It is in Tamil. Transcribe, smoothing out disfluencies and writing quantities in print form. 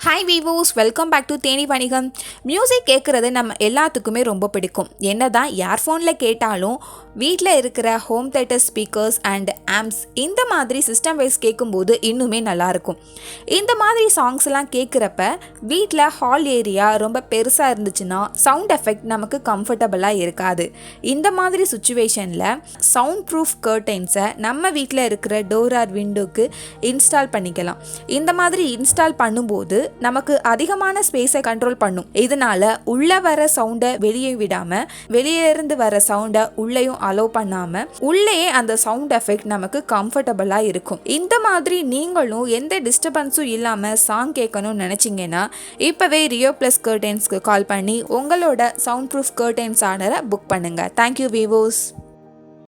Hi viewers, welcome back to Theni Vanigam. Music கேட்குறது நம்ம எல்லாத்துக்குமே ரொம்ப பிடிக்கும். என்ன தான் இயர்ஃபோனில் கேட்டாலும் வீட்டில் இருக்கிற home theatre speakers and amps இந்த மாதிரி சிஸ்டம் வைஸ் கேட்கும்போது இன்னுமே நல்லாயிருக்கும். இந்த மாதிரி சாங்ஸ்லாம் கேட்குறப்ப வீட்டில் ஹால் ஏரியா ரொம்ப பெருசாக இருந்துச்சுன்னா சவுண்ட் எஃபெக்ட் நமக்கு கம்ஃபர்டபுளாக இருக்காது. இந்த மாதிரி சுச்சுவேஷனில் சவுண்ட் ப்ரூஃப் கர்டைன்ஸை நம்ம வீட்டில் இருக்கிற டோர் ஆர் விண்டோக்கு இன்ஸ்டால் பண்ணிக்கலாம். இந்த மாதிரி இன்ஸ்டால் பண்ணும்போது நமக்கு அதிகமான ஸ்பேஸை கண்ட்ரோல் பண்ணும். இதனால உள்ள வர சவுண்டை வெளியே விடாம வெளியே இருந்து வர சவுண்டை உள்ளேயும் அலோவ் பண்ணாம உள்ளேயே அந்த சவுண்ட் எஃபெக்ட் நமக்கு கம்ஃபர்டபுளா இருக்கும். இந்த மாதிரி நீங்களும் எந்த டிஸ்டர்பன்ஸும் இல்லாம சாங் கேட்கணும்னு நினைச்சீங்கன்னா இப்பவே ரியோ பிளஸ் கர்டைன்ஸ்க்கு கால் பண்ணி உங்களோட சவுண்ட் ப்ரூஃப் கர்டைன்ஸ் ஆர்டரை புக் பண்ணுங்க. தேங்க்யூ வீவோஸ்.